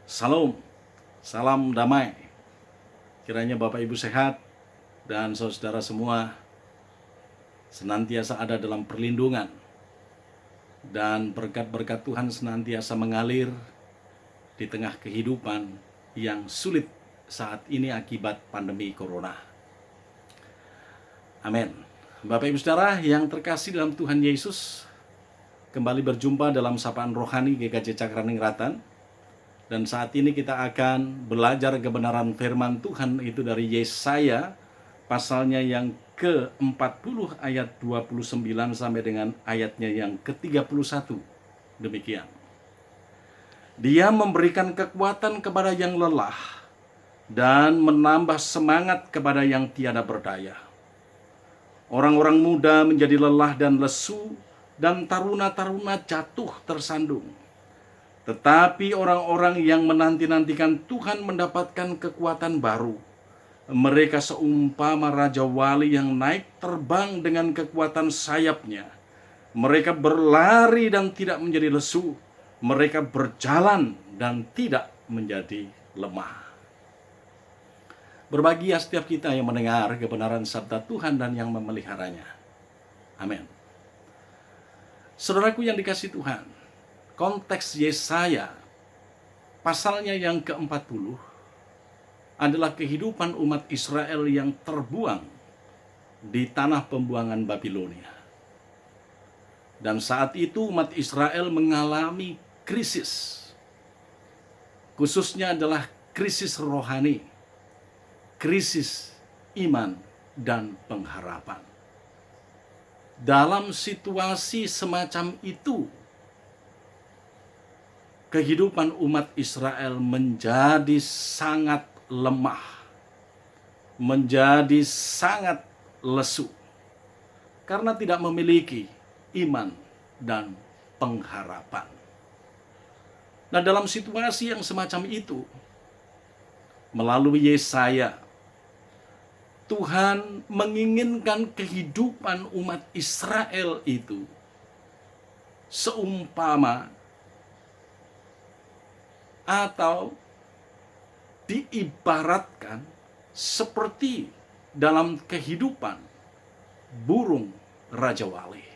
Salam, salam damai. Kiranya Bapak Ibu sehat dan saudara semua senantiasa ada dalam perlindungan dan berkat-berkat Tuhan senantiasa mengalir di tengah kehidupan yang sulit saat ini akibat pandemi Corona. Amin. Bapak Ibu Saudara yang terkasih dalam Tuhan Yesus, kembali berjumpa dalam sapaan rohani GKJ Cakraningratan. Dan saat ini kita akan belajar kebenaran firman Tuhan itu dari Yesaya pasalnya yang ke-40 ayat 29 sampai dengan ayatnya yang ke-31. Demikian. Dia memberikan kekuatan kepada yang lelah dan menambah semangat kepada yang tiada berdaya. Orang-orang muda menjadi lelah dan lesu, dan taruna-taruna jatuh tersandung. Tetapi orang-orang yang menanti-nantikan Tuhan mendapatkan kekuatan baru. Mereka seumpama Raja Wali yang naik terbang dengan kekuatan sayapnya. Mereka berlari dan tidak menjadi lesu. Mereka berjalan dan tidak menjadi lemah. Berbahagia setiap kita yang mendengar kebenaran sabda Tuhan dan yang memeliharanya. Amin. Saudaraku yang dikasihi Tuhan, konteks Yesaya pasalnya yang ke-40 adalah kehidupan umat Israel yang terbuang di tanah pembuangan Babilonia. Dan saat itu umat Israel mengalami krisis. Khususnya adalah krisis rohani, krisis iman dan pengharapan. Dalam situasi semacam itu, kehidupan umat Israel menjadi sangat lemah, menjadi sangat lesu, karena tidak memiliki iman dan pengharapan. Nah, dalam situasi yang semacam itu, melalui Yesaya, Tuhan menginginkan kehidupan umat Israel itu seumpama atau diibaratkan seperti dalam kehidupan burung Raja Wali.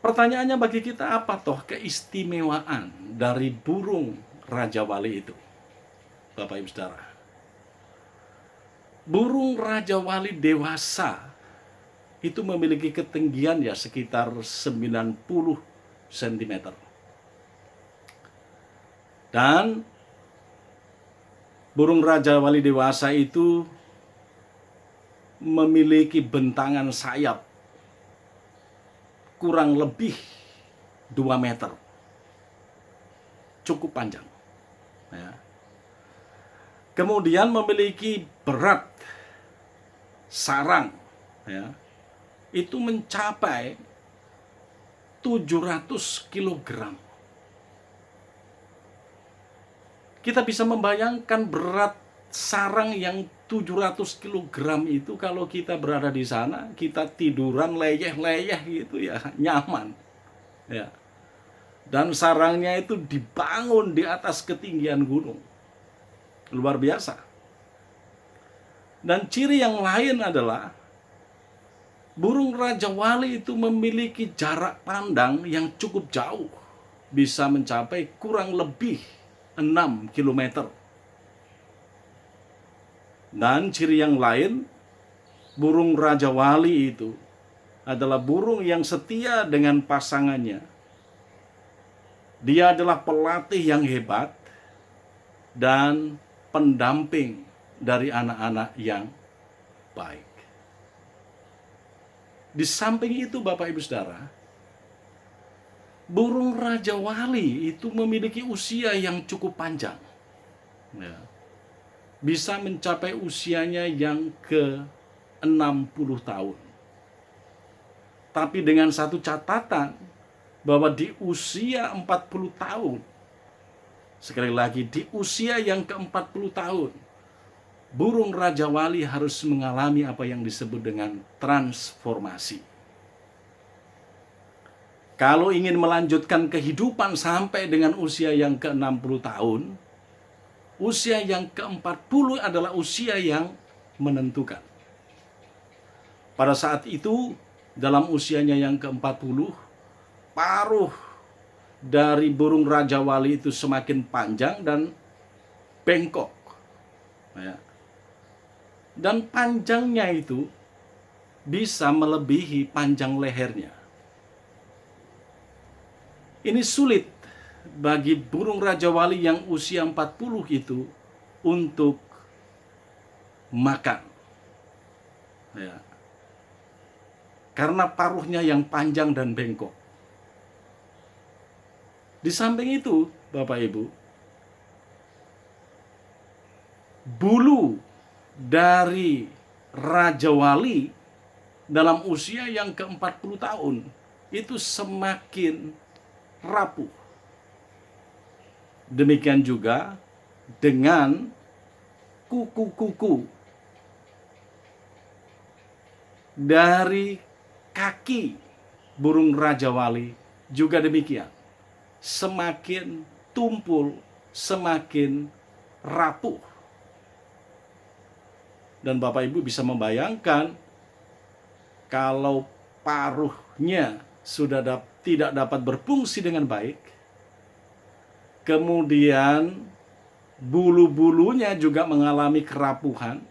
Pertanyaannya bagi kita, apa toh keistimewaan dari burung Raja Wali itu? Bapak Ibu Saudara, burung Raja Wali dewasa itu memiliki ketinggian ya sekitar 90 cm. Dan burung Raja Wali dewasa itu memiliki bentangan sayap kurang lebih 2 meter. Cukup panjang. Ya. Kemudian memiliki berat sarang, ya, itu mencapai 700 kg. Kita bisa membayangkan berat sarang yang 700 kg itu, kalau kita berada di sana, kita tiduran leyeh-leyeh gitu ya, nyaman. Ya. Dan sarangnya itu dibangun di atas ketinggian gunung. Luar biasa. Dan ciri yang lain adalah burung Raja Wali itu memiliki jarak pandang yang cukup jauh. Bisa mencapai kurang lebih 6 km. Dan ciri yang lain, burung Raja Wali itu adalah burung yang setia dengan pasangannya. Dia adalah pelatih yang hebat dan pendamping dari anak-anak yang baik. Di samping itu Bapak Ibu Saudara, burung Raja Wali itu memiliki usia yang cukup panjang. Ya. Bisa mencapai usianya yang ke-60 tahun. Tapi dengan satu catatan, bahwa di usia 40 tahun, sekali lagi di usia yang ke-40 tahun, burung Raja Wali harus mengalami apa yang disebut dengan transformasi. Kalau ingin melanjutkan kehidupan sampai dengan usia yang ke-60 tahun, usia yang ke-40 adalah usia yang menentukan. Pada saat itu, dalam usianya yang ke-40, paruh dari burung Raja Wali itu semakin panjang dan bengkok. Ya. Dan panjangnya itu bisa melebihi panjang lehernya. Ini sulit bagi burung Raja Wali yang usia 40 itu untuk makan. Ya. Karena paruhnya yang panjang dan bengkok. Di samping itu, Bapak Ibu, bulu dari Raja Wali dalam usia yang ke-40 tahun itu semakin rapuh. Demikian juga dengan kuku-kuku dari kaki burung Raja Wali juga demikian. Semakin tumpul, semakin rapuh. Dan Bapak Ibu bisa membayangkan kalau paruhnya sudah tidak dapat berfungsi dengan baik, kemudian bulu-bulunya juga mengalami kerapuhan,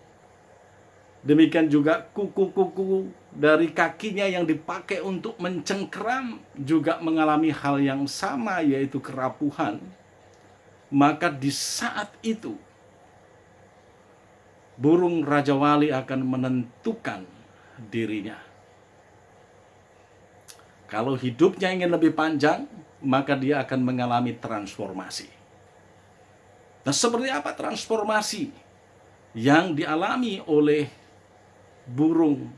demikian juga kuku-kuku dari kakinya yang dipakai untuk mencengkeram juga mengalami hal yang sama, yaitu kerapuhan. Maka di saat itu burung Raja Wali akan menentukan dirinya. Kalau hidupnya ingin lebih panjang, maka dia akan mengalami transformasi. Nah, seperti apa transformasi yang dialami oleh burung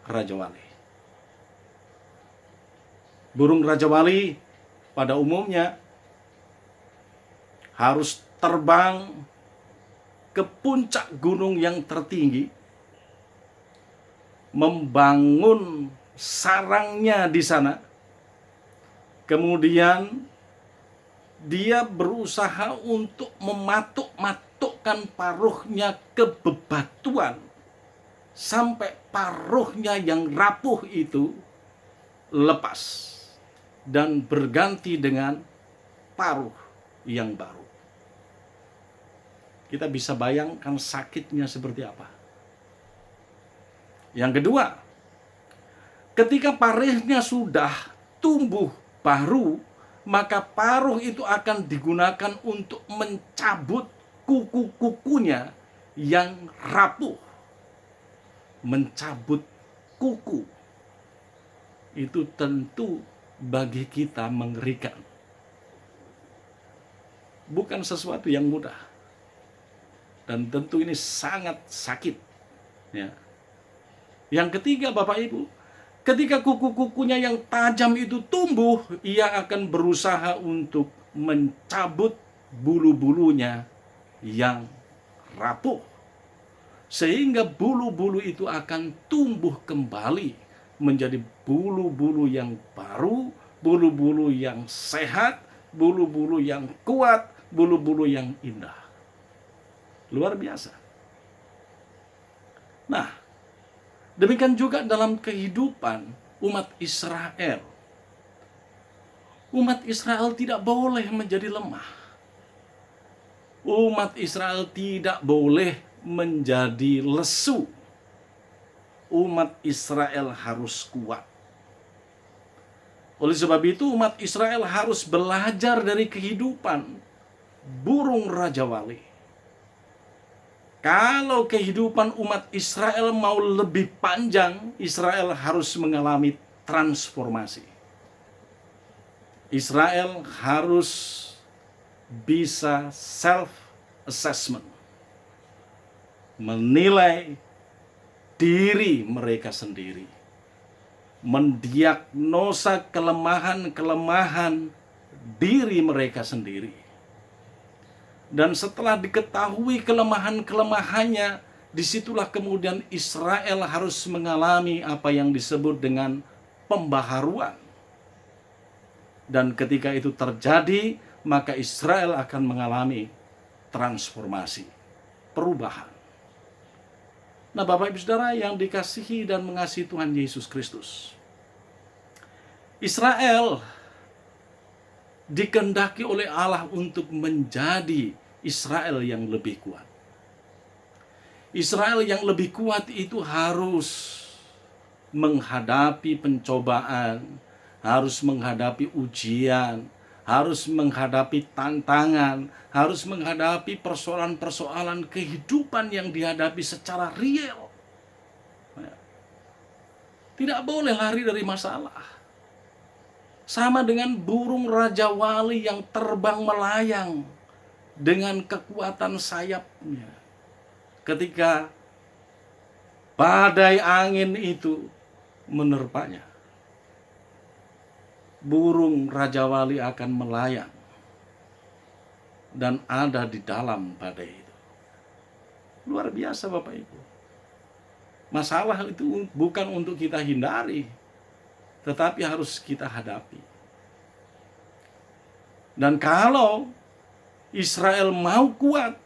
Raja Wali? Burung Raja Wali pada umumnya harus terbang ke puncak gunung yang tertinggi, membangun sarangnya di sana. Kemudian dia berusaha untuk mematuk-matukkan paruhnya ke bebatuan sampai paruhnya yang rapuh itu lepas dan berganti dengan paruh yang baru. Kita bisa bayangkan sakitnya seperti apa. Yang kedua, ketika paruhnya sudah tumbuh baru, maka paruh itu akan digunakan untuk mencabut kuku-kukunya yang rapuh. Mencabut kuku itu tentu bagi kita mengerikan. Bukan sesuatu yang mudah. Dan tentu ini sangat sakit. Ya. Yang ketiga, Bapak Ibu, ketika kuku-kukunya yang tajam itu tumbuh, ia akan berusaha untuk mencabut bulu-bulunya yang rapuh. Sehingga bulu-bulu itu akan tumbuh kembali menjadi bulu-bulu yang baru, bulu-bulu yang sehat, bulu-bulu yang kuat, bulu-bulu yang indah. Luar biasa. Nah, demikian juga dalam kehidupan umat Israel. Umat Israel tidak boleh menjadi lemah. Umat Israel tidak boleh menjadi lesu. Umat Israel harus kuat. Oleh sebab itu umat Israel harus belajar dari kehidupan burung Raja Wali. Kalau kehidupan umat Israel mau lebih panjang, Israel harus mengalami transformasi. Israel harus bisa self-assessment. Menilai diri mereka sendiri. Mendiagnosa kelemahan-kelemahan diri mereka sendiri. Dan setelah diketahui kelemahan-kelemahannya, disitulah kemudian Israel harus mengalami apa yang disebut dengan pembaharuan. Dan ketika itu terjadi, maka Israel akan mengalami transformasi, perubahan. Nah, Bapak Ibu Saudara yang dikasihi dan mengasihi Tuhan Yesus Kristus, Israel dikehendaki oleh Allah untuk menjadi Israel yang lebih kuat. Israel yang lebih kuat itu harus menghadapi pencobaan, harus menghadapi ujian, harus menghadapi tantangan, harus menghadapi persoalan-persoalan kehidupan yang dihadapi secara real. Tidak boleh lari dari masalah. Sama dengan burung Raja Wali yang terbang melayang dengan kekuatan sayapnya. Ketika badai angin itu menerpanya, burung Raja Wali akan melayang dan ada di dalam badai itu. Luar biasa Bapak Ibu. Masalah itu bukan untuk kita hindari, tetapi harus kita hadapi. Dan kalau Israel mau kuat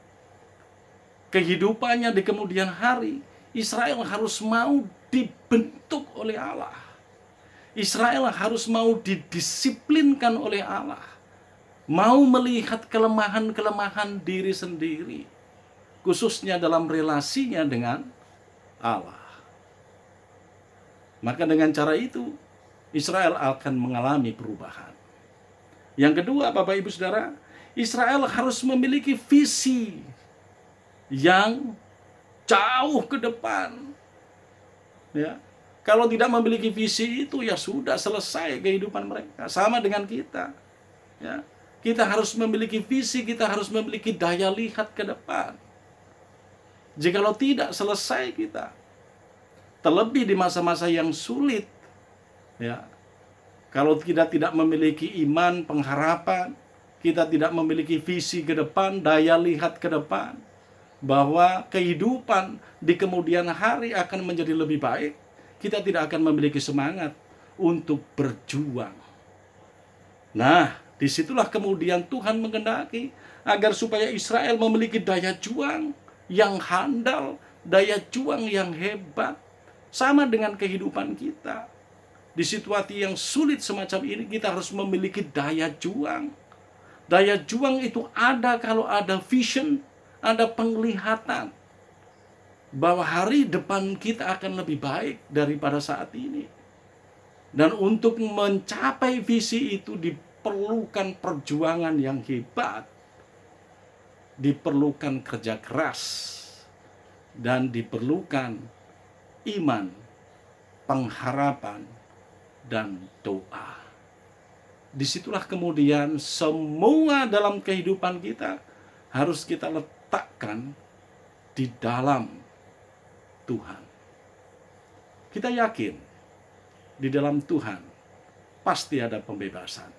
kehidupannya di kemudian hari, Israel harus mau dibentuk oleh Allah. Israel harus mau didisiplinkan oleh Allah. Mau melihat kelemahan-kelemahan diri sendiri, khususnya dalam relasinya dengan Allah. Maka dengan cara itu, Israel akan mengalami perubahan. Yang kedua, Bapak Ibu Saudara, Israel harus memiliki visi yang jauh ke depan. Ya, kalau tidak memiliki visi itu, ya sudah selesai kehidupan mereka. Sama dengan kita. Ya, kita harus memiliki visi, kita harus memiliki daya lihat ke depan. Jikalau tidak, selesai kita. Terlebih di masa-masa yang sulit. Ya, kalau kita tidak memiliki iman, pengharapan, kita tidak memiliki visi ke depan, daya lihat ke depan, bahwa kehidupan di kemudian hari akan menjadi lebih baik, kita tidak akan memiliki semangat untuk berjuang. Nah, disitulah kemudian Tuhan menghendaki agar supaya Israel memiliki daya juang yang handal, daya juang yang hebat. Sama dengan kehidupan kita. Di situasi yang sulit semacam ini, kita harus memiliki daya juang. Daya juang itu ada kalau ada vision, ada penglihatan bahwa hari depan kita akan lebih baik daripada saat ini. Dan untuk mencapai visi itu diperlukan perjuangan yang hebat, diperlukan kerja keras, dan diperlukan iman, pengharapan, dan doa. Disitulah kemudian semua dalam kehidupan kita harus kita letakkan di dalam Tuhan. Kita yakin di dalam Tuhan pasti ada pembebasan.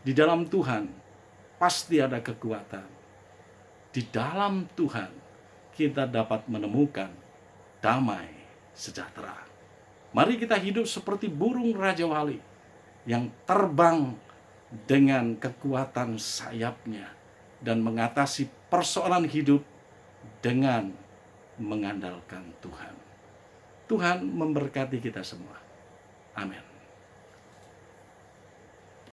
Di dalam Tuhan pasti ada kekuatan. Di dalam Tuhan kita dapat menemukan damai sejahtera. Mari kita hidup seperti burung Raja Wali yang terbang dengan kekuatan sayapnya dan mengatasi persoalan hidup dengan mengandalkan Tuhan. Tuhan memberkati kita semua. Amin.